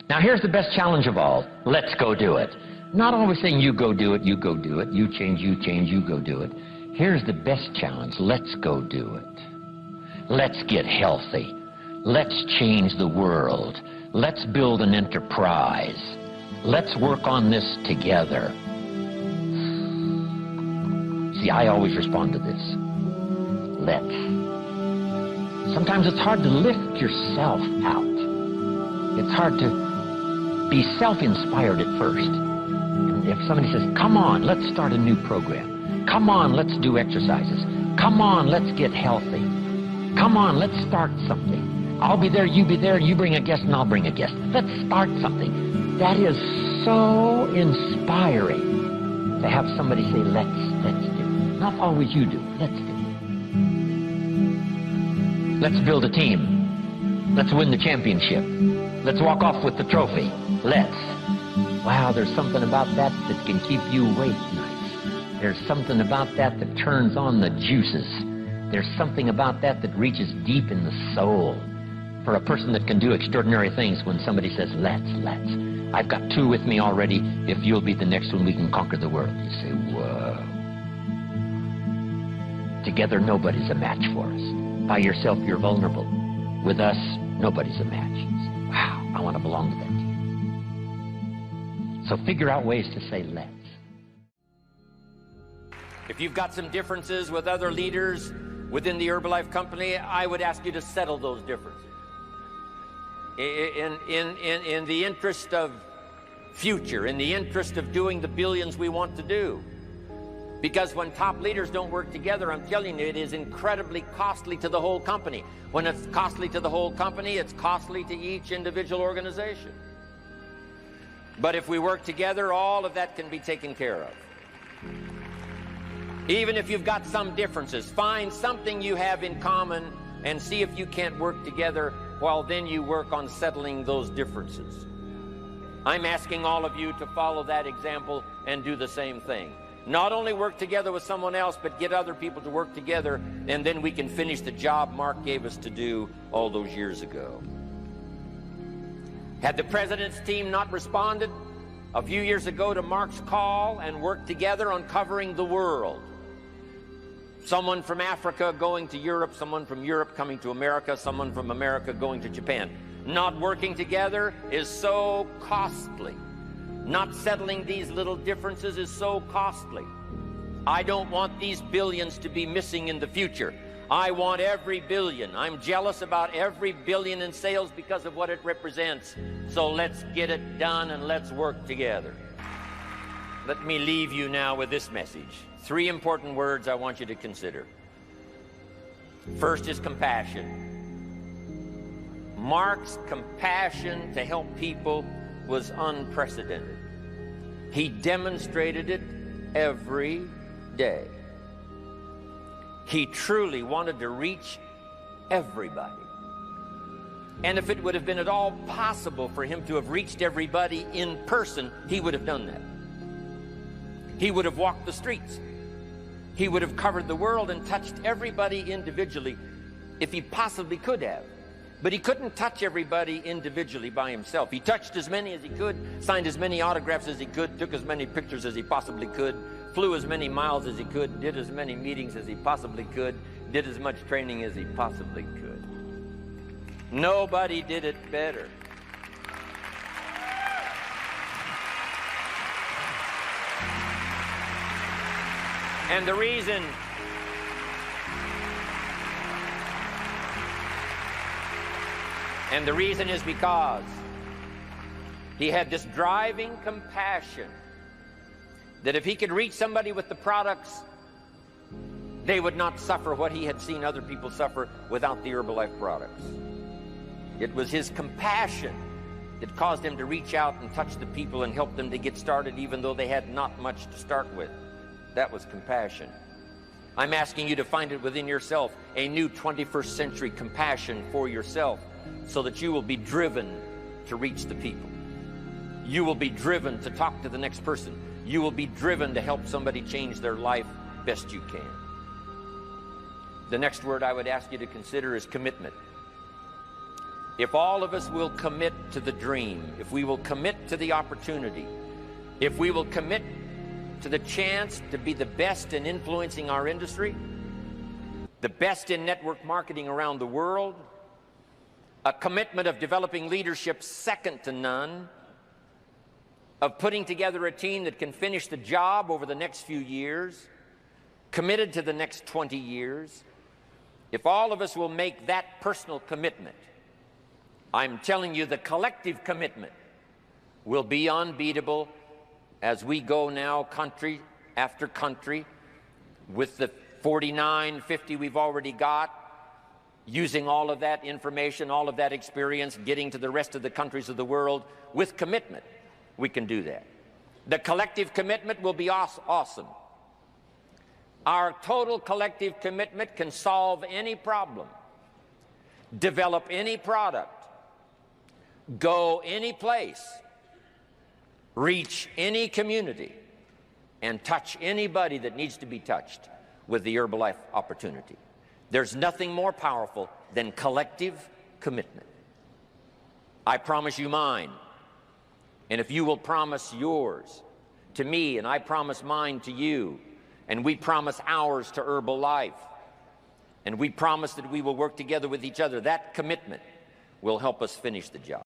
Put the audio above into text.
Now here's the best challenge of all. Let's go do it. Not always saying you go do it, you go do it, you change, you go do it. Here's the best challenge. Let's go do it. Let's get healthy. Let's change the world. Let's build an enterprise. Let's work on this together. See, I always respond to this. Let's. Sometimes it's hard to lift yourself out. It's hard to be self-inspired at first. And if somebody says, come on, let's start a new program. Come on, let's do exercises. Come on, let's get healthy. Come on, let's start something. I'll be there, you be there, you bring a guest and I'll bring a guest. Let's start something. That is so inspiring to have somebody say, let's do. Not always you do, let's do. Let's build a team. Let's win the championship. Let's walk off with the trophy. Let's. Wow, there's something about that that can keep you awake nights. There's something about that that turns on the juices. There's something about that that reaches deep in the soul. For a person that can do extraordinary things when somebody says, let's. I've got two with me already. If you'll be the next one, we can conquer the world. You say, whoa. Together, nobody's a match for us. By yourself, you're vulnerable. With us, nobody's a match. You say, wow, I want to belong to that team. So figure out ways to say, let's. If you've got some differences with other leaders within the Herbalife company, I would ask you to settle those differences. In the interest of future, in the interest of doing the billions we want to do. Because when top leaders don't work together, I'm telling you, it is incredibly costly to the whole company. When it's costly to the whole company, it's costly to each individual organization. But if we work together, all of that can be taken care of. Even if you've got some differences, find something you have in common and see if you can't work together while then you work on settling those differences. I'm asking all of you to follow that example and do the same thing. Not only work together with someone else, but get other people to work together, and then we can finish the job Mark gave us to do all those years ago. Had the president's team not responded a few years ago to Mark's call and worked together on covering the world, someone from Africa going to Europe, someone from Europe coming to America, someone from America going to Japan. Not working together is so costly. Not settling these little differences is so costly. I don't want these billions to be missing in the future. I want every billion. I'm jealous about every billion in sales because of what it represents. So let's get it done and let's work together. Let me leave you now with this message. 3 important words I want you to consider. First is compassion. Mark's compassion to help people was unprecedented. He demonstrated it every day. He truly wanted to reach everybody. And if it would have been at all possible for him to have reached everybody in person, he would have done that. He would have walked the streets. He would have covered the world and touched everybody individually if he possibly could have. But he couldn't touch everybody individually by himself. He touched as many as he could, signed as many autographs as he could, took as many pictures as he possibly could, flew as many miles as he could, did as many meetings as he possibly could, did as much training as he possibly could. Nobody did it better. And the reason is because he had this driving compassion that if he could reach somebody with the products, they would not suffer what he had seen other people suffer without the Herbalife products. It was his compassion that caused him to reach out and touch the people and help them to get started even though they had not much to start with. That was compassion. I'm asking you to find it within yourself, a new 21st century compassion for yourself, so that you will be driven to reach the people. You will be driven to talk to the next person. You will be driven to help somebody change their life best you can. The next word I would ask you to consider is commitment. if all of us will commit to the dream, if we will commit to the opportunity, if we will commit to the chance to be the best in influencing our industry, the best in network marketing around the world, a commitment of developing leadership second to none, of putting together a team that can finish the job over the next few years, committed to the next 20 years, if all of us will make that personal commitment, I'm telling you the collective commitment will be unbeatable as we go now country after country with the 49, 50 we've already got, using all of that information, all of that experience, getting to the rest of the countries of the world with commitment. We can do that. The collective commitment will be awesome. Our total collective commitment can solve any problem, develop any product, go any place, reach any community, and touch anybody that needs to be touched with the Herbalife opportunity. There's nothing more powerful than collective commitment. I promise you mine, and if you will promise yours to me, and I promise mine to you, and we promise ours to Herbalife, and we promise that we will work together with each other, that commitment will help us finish the job.